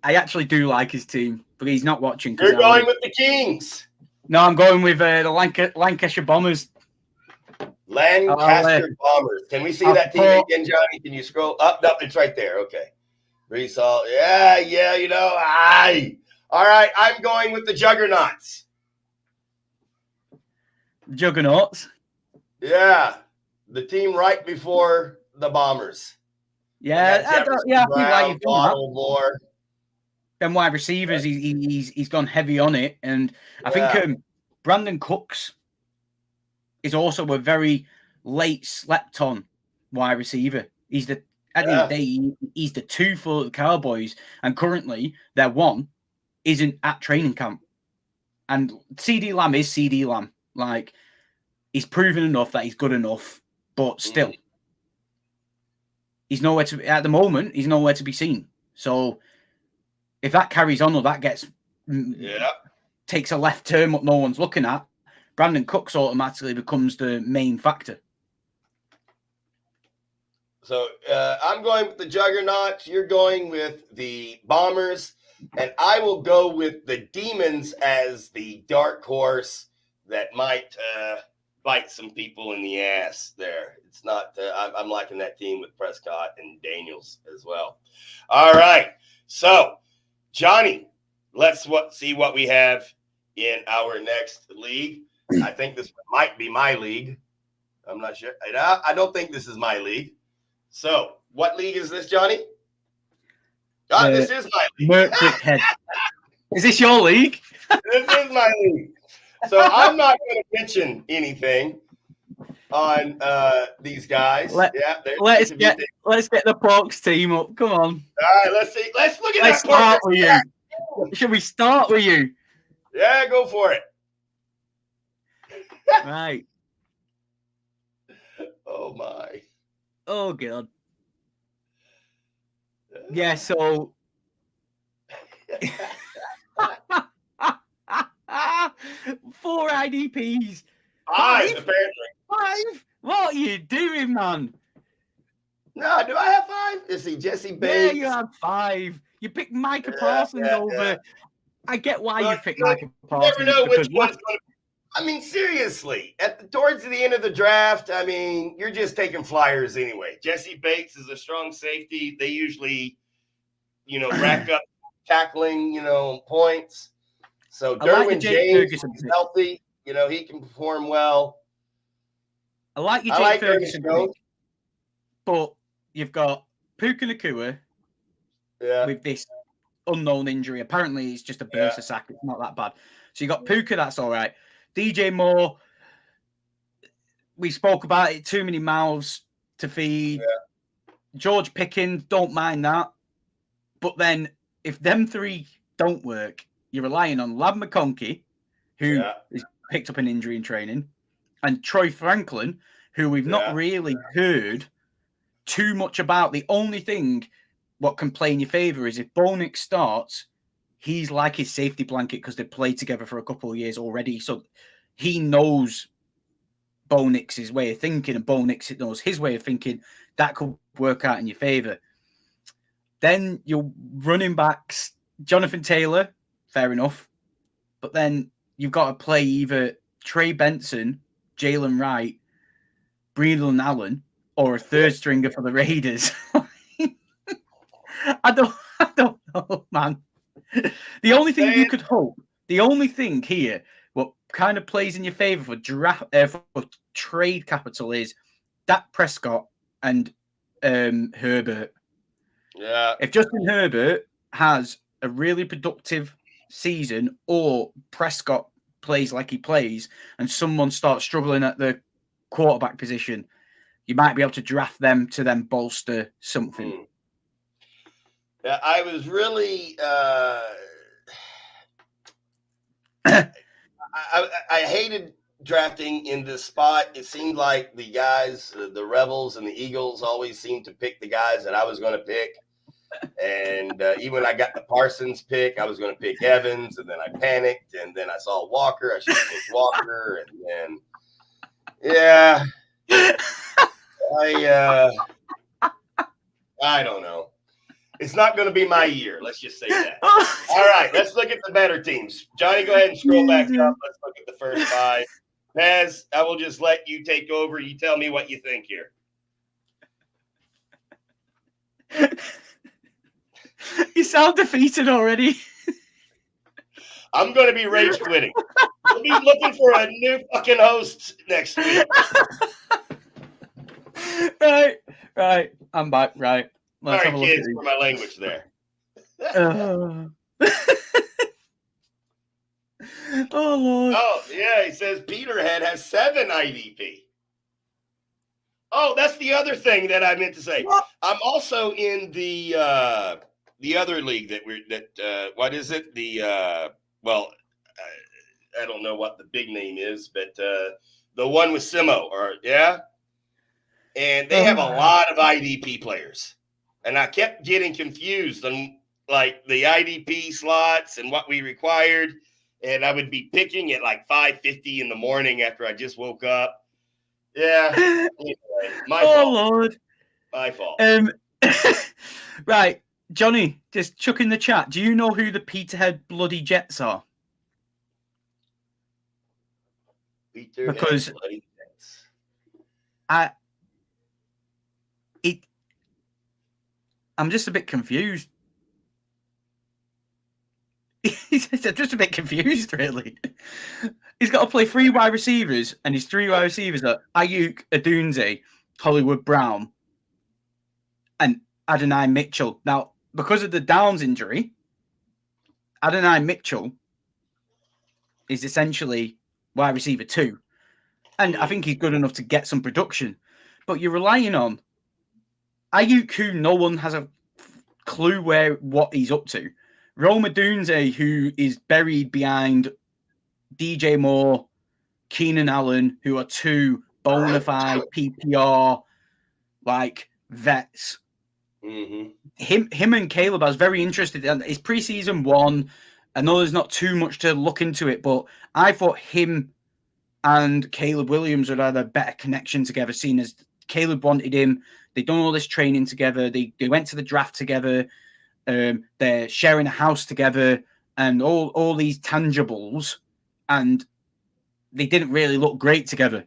I actually do like his team, but he's not watching. You're going with the Kings. No, I'm going with the Lancashire Bombers. Lancaster Bombers. Can we see that team again, Johnny? Can you scroll up? No, it's right there. Okay. Result. Yeah. You know, all right. I'm going with the Juggernauts. Juggernauts. Yeah, the team right before the Bombers. Yeah, I think why you've done that. Moore. Them wide receivers, he's gone heavy on it, and I think Brandon Cooks is also a very late slept on wide receiver. He's the at the end of the day, he's the 2 for the Cowboys, and currently their 1 isn't at training camp. And CD Lamb is CD Lamb. Like, he's proven enough that he's good enough, but still, he's nowhere to. At the moment, he's nowhere to be seen. So, if that carries on or that takes a left turn, what no one's looking at, Brandon Cooks automatically becomes the main factor. So I'm going with the Juggernauts. You're going with the Bombers, and I will go with the Demons as the dark horse that might bite some people in the ass there. It's not, I'm liking that team with Prescott and Daniels as well. All right. So, Johnny, let's see what we have in our next league. I think this might be my league. I'm not sure. I don't think this is my league. So, what league is this, Johnny? This is my league. Marwick Head. Is this your league? This is my league. So I'm not going to mention anything on these guys. Let's get the Porks team up. Come on. All right, let's see. Let's look at that. Start with you. Should we start with you? Yeah, go for it. Right. Oh my. Oh god. Yeah, so 4 IDPs. 5 apparently. 5? What are you doing, man? No, do I have 5? Is he Jesse Bates? Yeah, you have 5. You picked Micah Parsons over. Yeah. I get why Well, you picked Micah you Parsons. never know which because one's going to. I mean, seriously, towards the end of the draft, I mean, you're just taking flyers anyway. Jesse Bates is a strong safety. They usually, rack up tackling, points. So I like the Derwin Jake James Ferguson is pick. healthy. He can perform well. I like your I Jake like Ferguson Ernest pick, but you've got Puka Nacua with this unknown injury. Apparently, it's just a bursa sack. It's not that bad. So you got Puka, that's all right. DJ Moore, we spoke about it, too many mouths to feed. Yeah. George Pickens, don't mind that. But then if them 3 don't work, you're relying on Lab McConkey, who has picked up an injury in training, and Troy Franklin, who we've not really heard too much about. The only thing what can play in your favour is if Bo Nix starts, he's like his safety blanket because they've played together for a couple of years already. So he knows Bo Nix's way of thinking, and Bo Nix knows his way of thinking. That could work out in your favour. Then your running backs, Jonathan Taylor, fair enough. But then you've got to play either Trey Benson, Jalen Wright, Breedlin Allen, or a third stringer for the Raiders. I don't know, man. The only thing you could hope, the only thing here, what kind of plays in your favour for trade capital is Dak Prescott and Herbert. Yeah. If Justin Herbert has a really productive season, or Prescott plays like he plays, and someone starts struggling at the quarterback position, you might be able to draft them to then bolster something. Yeah, I was really I hated drafting in this spot. It seemed like the guys, the Rebels and the Eagles, always seemed to pick the guys that I was going to pick. And even when I got the Parsons pick, I was going to pick Evans, and then I panicked, and then I saw Walker. I should have picked Walker, and then I don't know. It's not going to be my year. Let's just say that. All right, let's look at the better teams. Johnny, go ahead and scroll back up. Let's look at the first 5. Pez, I will just let you take over. You tell me what you think here. You sound defeated already. I'm going to be rage quitting. We'll be looking for a new fucking host next week. Right. I'm back. Right. Let's Sorry, have a look kids, at for my language there. Oh, Lord. Oh, yeah, he says Peterhead has 7 IDP. Oh, that's the other thing that I meant to say. What? I'm also in the other league what is it? I don't know what the big name is, but the one with Simo, and they have a lot of IDP players, and I kept getting confused on like the IDP slots and what we required, and I would be picking at like 5:50 in the morning after I just woke up. Yeah. Anyway, my fault. Lord. My fault. Right. Johnny, just chuck in the chat. Do you know who the Peterhead Bloody Jets are? Because Bloody Jets. I'm just a bit confused. I'm just a bit confused, really. He's got to play 3 wide receivers, and his 3 wide receivers are Ayuk, Adunze, Hollywood Brown, and Adonai Mitchell. Now, because of the Downs injury, Adonai Mitchell is essentially wide receiver 2. And I think he's good enough to get some production. But you're relying on Ayuk, who no one has a clue what he's up to. Rome Odunze, who is buried behind DJ Moore, Keenan Allen, who are two bona fide PPR like vets. Mm-hmm. Him and Caleb, I was very interested in his preseason one. I know there's not too much to look into it, but I thought him and Caleb Williams would have a better connection together, seeing as Caleb wanted him. They've done all this training together. They went to the draft together. They're sharing a house together and all these tangibles. And they didn't really look great together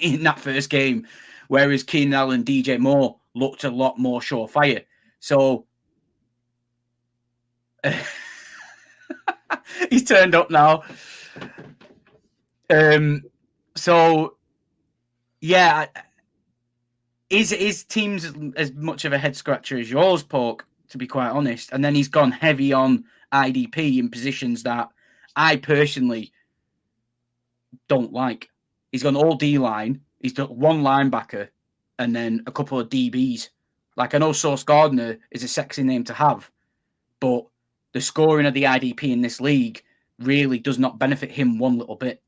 in that first game, whereas Keenan Allen and DJ Moore looked a lot more surefire. So he's turned up now. So yeah, his team's as much of a head scratcher as yours, Pork, to be quite honest. And then he's gone heavy on IDP in positions that I personally don't like. He's gone all D-line. He's got one linebacker and then a couple of DBs. Like, I know Sauce Gardner is a sexy name to have, but the scoring of the IDP in this league really does not benefit him one little bit.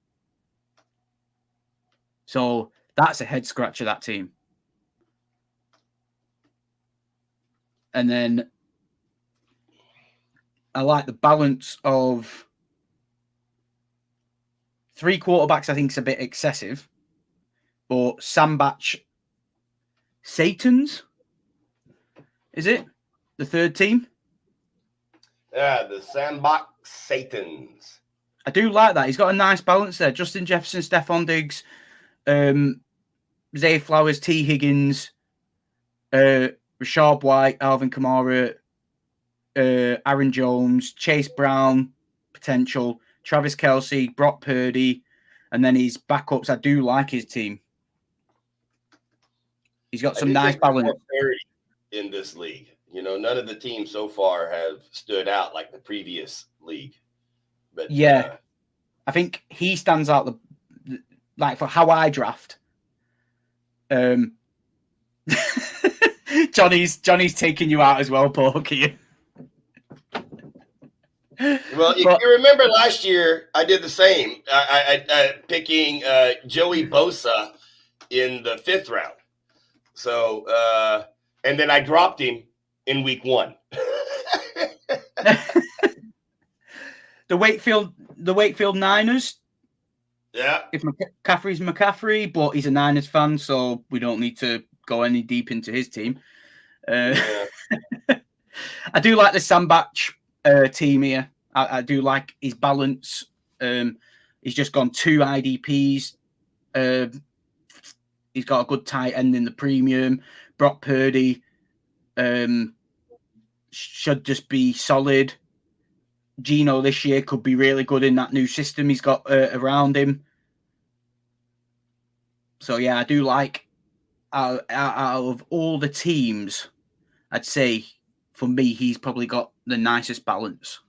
So that's a head scratcher, that team. And then I like the balance of 3 quarterbacks. I think is a bit excessive, but Sambach Satans, is it the third team? Yeah, the Sandbox Satans. I do like that. He's got a nice balance there. Justin Jefferson, Stephon Diggs, Zay Flowers, T. Higgins, Rashad White, Alvin Kamara, Aaron Jones, Chase Brown, potential, Travis Kelce, Brock Purdy, and then his backups. I do like his team. He's got some nice balance in this league. You know, none of the teams so far have stood out like the previous league. But yeah, I think he stands out like for how I draft. Johnny's taking you out as well, Pork. Well, if you remember last year, I did the same. I picking Joey Bosa in the 5th round. So, and then I dropped him in week 1. The Wakefield Niners. Yeah. If McCaffrey's McCaffrey, but he's a Niners fan, so we don't need to go any deep into his team. I do like the Sambach team here. I do like his balance. He's just gone 2 IDPs. He's got a good tight end in the premium. Brock Purdy should just be solid. Gino this year could be really good in that new system he's got around him. So, yeah, I do like, out of all the teams, I'd say, for me, he's probably got the nicest balance.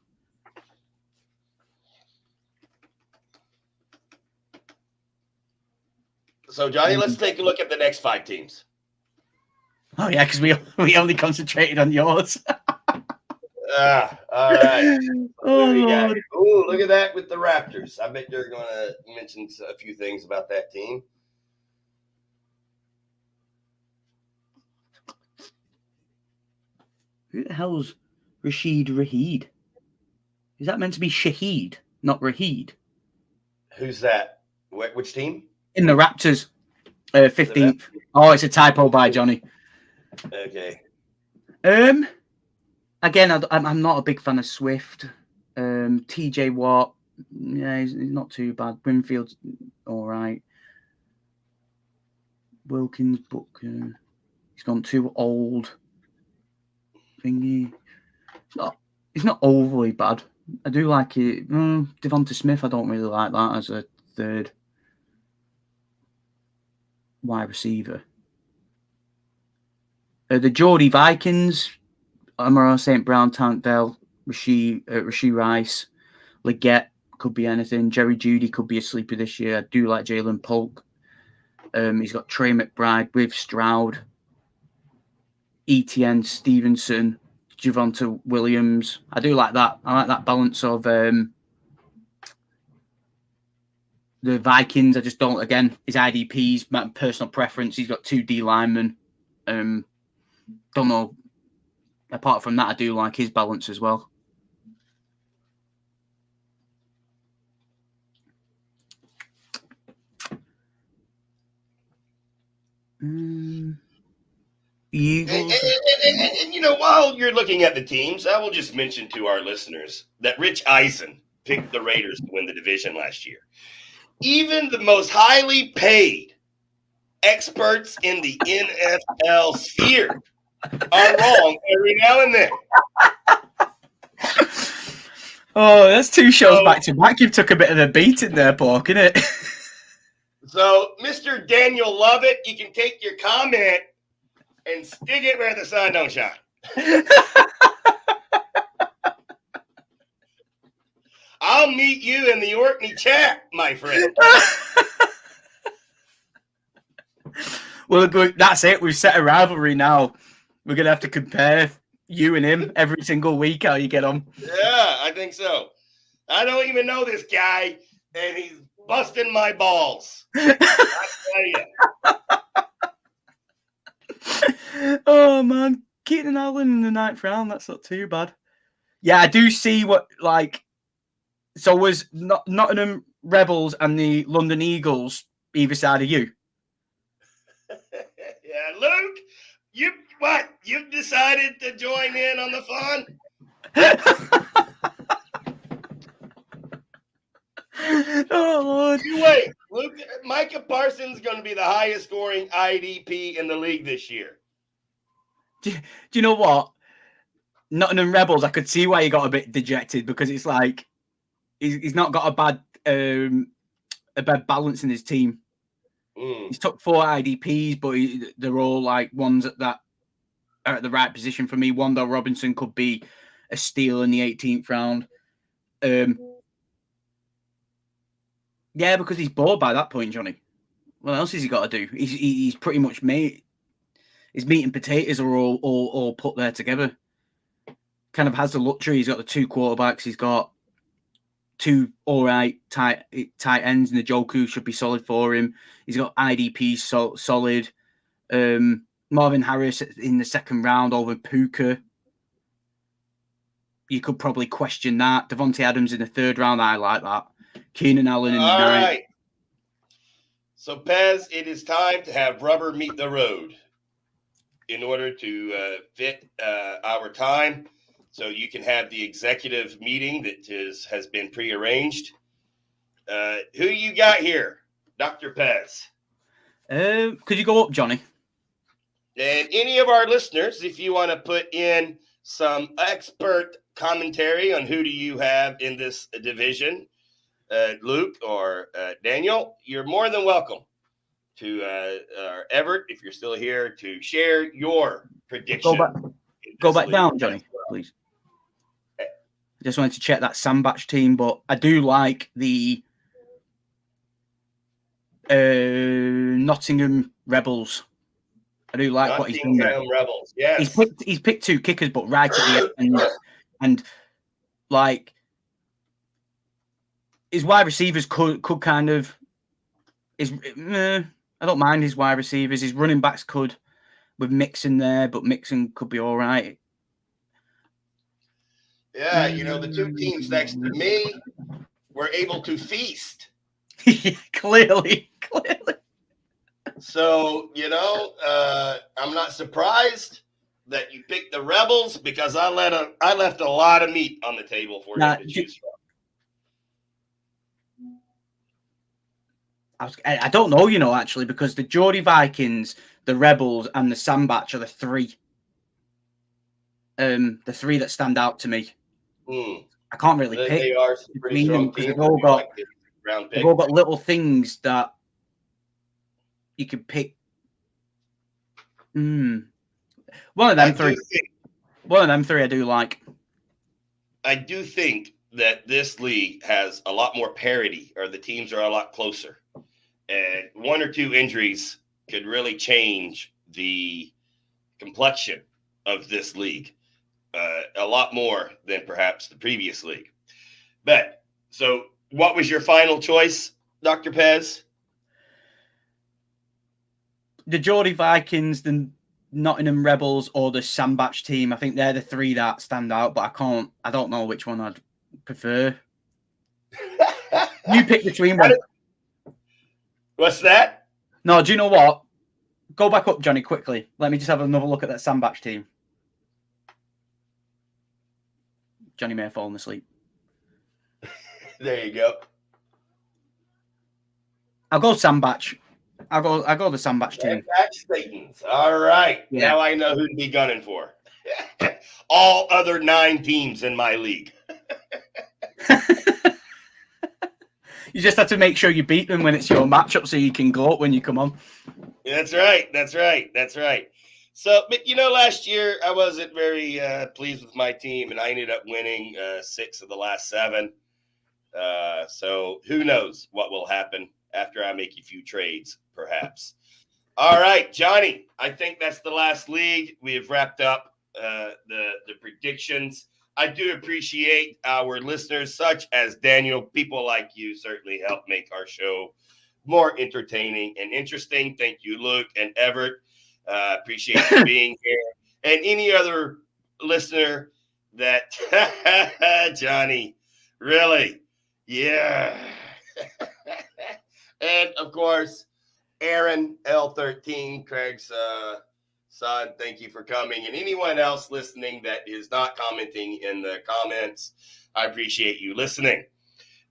So, Johnny, let's take a look at the next 5 teams. Oh, yeah, because we only concentrated on yours. All right. Oh, Lord. Oh, look at that with the Raptors. I bet they're going to mention a few things about that team. Who the hell's Rashid Raheed? Is that meant to be Shaheed, not Raheed? Who's that? Which team? In the Raptors, 15th. Oh, it's a typo by Johnny. Okay. Again, I'm not a big fan of Swift. TJ Watt, yeah, he's not too bad. Winfield's all right. Wilkins, Booker, he's gone too old. Thingy. It's not overly bad. I do like it. Devonta Smith, I don't really like that as a third wide receiver. The Geordie Vikings, Amara St. Brown, Tank Dell, Rasheed Rice, Leggett could be anything. Jerry Jeudy could be a sleeper this year. I do like Jalen Polk. He's got Trey McBride with Stroud, ETN, Stevenson, Javonte Williams. I do like that. I like that balance of The Vikings, I just don't. Again, his IDP's my personal preference. He's got 2 D linemen. Don't know. Apart from that, I do like his balance as well. And, you know, while you're looking at the teams, I will just mention to our listeners that Rich Eisen picked the Raiders to win the division last year. Even the most highly paid experts in the NFL sphere are wrong every now and then. Oh, that's 2 shows back to back. You've took a bit of a beating there, Pork, innit? So, Mr. Daniel Lovett, you can take your comment and stick it where the sun don't shine. I'll meet you in the Orkney chat, my friend. Well, that's it. We've set a rivalry now. We're going to have to compare you and him every single week, how you get on. Yeah, I think so. I don't even know this guy, and he's busting my balls. I tell you. Oh, man. Keaton Allen in the 9th round. That's not too bad. Yeah, I do see what, like... So was Nottingham Rebels and the London Eagles either side of you? Yeah, Luke, you've decided to join in on the fun? Oh, Lord. You wait. Luke, Micah Parsons is going to be the highest scoring IDP in the league this year. Do you know what? Nottingham Rebels, I could see why he got a bit dejected, because it's like he's not got a bad balance in his team. He's took 4 IDPs, but they're all like ones that are at the right position for me. Wando Robinson could be a steal in the 18th round. Yeah, because he's bored by that point, Johnny. What else has he got to do? He's pretty much made. His meat and potatoes are all put there together. Kind of has the luxury. He's got the 2 quarterbacks. He's got 2 all right tight ends, and the Njoku should be solid for him. He's got IDP solid. Marvin Harris in the 2nd round over Puka. You could probably question that. Devontae Adams in the 3rd round. I like that. Keenan Allen in the 9th. All right. So, Pez, it is time to have rubber meet the road in order to fit our time, so you can have the executive meeting that has been prearranged. Who you got here, Dr. Pez? Could you go up, Johnny? And any of our listeners, if you want to put in some expert commentary on who do you have in this division, Luke or Daniel, you're more than welcome to Everett, if you're still here, to share your prediction. Go back down, Johnny, please. I just wanted to check that Sandbach team, but I do like the Nottingham Rebels. I do like what he's done there. Rebels, yes. He's picked 2 kickers, but right at the end, and like his wide receivers could kind of I don't mind his wide receivers. His running backs could, with Mixon there, but Mixon could be all right. Yeah, you know, the 2 teams next to me were able to feast. Clearly. So, you know, I'm not surprised that you picked the Rebels, because I left a lot of meat on the table for you to choose from. I don't know, you know, actually, because the Geordie Vikings, the Rebels, and the Sandbach are the 3. The 3 that stand out to me. I can't really pick. They are pretty strong teams. They've all got little things that you can pick. One of them 3. One of them 3 I do like. I do think that this league has a lot more parity, or the teams are a lot closer. And 1 or 2 injuries could really change the complexion of this league a lot more than perhaps the previous league. But so what was your final choice? Dr. Pez? The Geordie Vikings, the Nottingham Rebels, or the Sandbach team. I think they're the three that stand out, but I don't know which one I'd prefer. You pick between them. What's that? No, do you know what? Go back up, Johnny, quickly. Let me just have another look at that Sandbach team. Johnny may have fallen asleep. There you go. I'll go Sandbach. I'll go the Sandbach team. Sandbach Statons. All right. Yeah. Now I know who to be gunning for. All other 9 teams in my league. You just have to make sure you beat them when it's your matchup so you can gloat when you come on. That's right. So, but last year I wasn't very pleased with my team, and I ended up winning 6 of the last 7. So who knows what will happen after I make a few trades, perhaps. All right, Johnny, I think that's the last league. We have wrapped up the predictions. I do appreciate our listeners, such as Daniel. People like you certainly help make our show more entertaining and interesting. Thank you, Luke and Everett. Appreciate you being here. And any other listener that, Johnny, really, yeah. And, of course, Aaron, L13, Craig's son, thank you for coming. And anyone else listening that is not commenting in the comments, I appreciate you listening.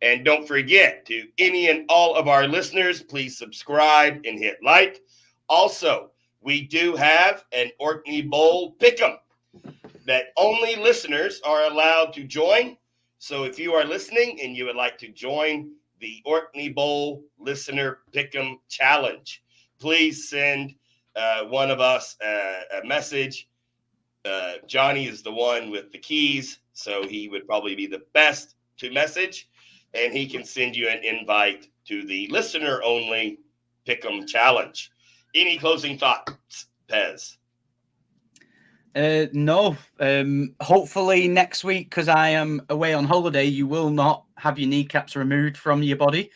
And don't forget, to any and all of our listeners, please subscribe and hit like. Also, we do have an Orkney Bowl Pick'em that only listeners are allowed to join. So if you are listening and you would like to join the Orkney Bowl Listener Pick'em Challenge, please send one of us a message. Johnny is the one with the keys, so he would probably be the best to message, and he can send you an invite to the listener-only Pick'em Challenge. Any closing thoughts, Pez? No. Hopefully next week, because I am away on holiday, you will not have your kneecaps removed from your body.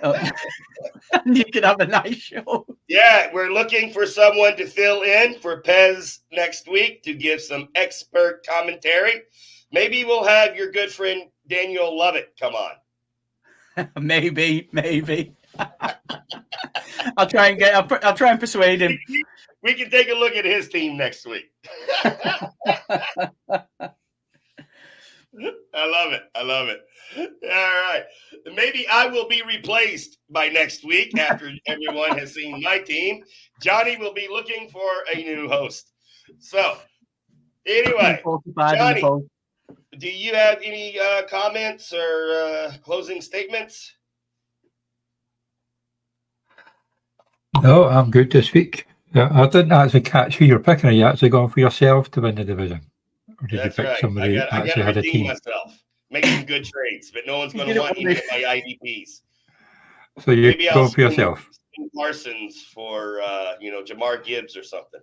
And you can have a nice show. Yeah, we're looking for someone to fill in for Pez next week to give some expert commentary. Maybe we'll have your good friend Daniel Lovett come on. Maybe. I'll try and persuade him. We can take a look at his team next week. I love it. All right. Maybe I will be replaced by next week after everyone has seen my team. Johnny will be looking for a new host. So, anyway, Johnny, do you have any comments or closing statements? No, I'm good this week. I didn't actually catch who you're picking. Are you actually going for yourself to win the division? Or did That's you pick right. somebody I got to redeem myself. Make some good trades, but no one's going to want any of my IDPs. So you're Maybe going for yourself. Parsons for Jamar Gibbs or something.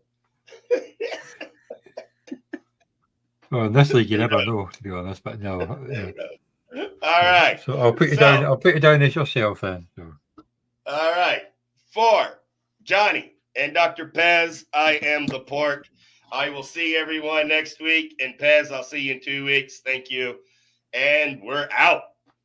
Well, in this league, you never know, to be honest. But no. All right. So I'll put you down. I'll put you down as yourself then. So. All right. For Johnny and Dr. Pez, I am the Pork. I will see everyone next week. And Pez, I'll see you in 2 weeks. Thank you. And we're out.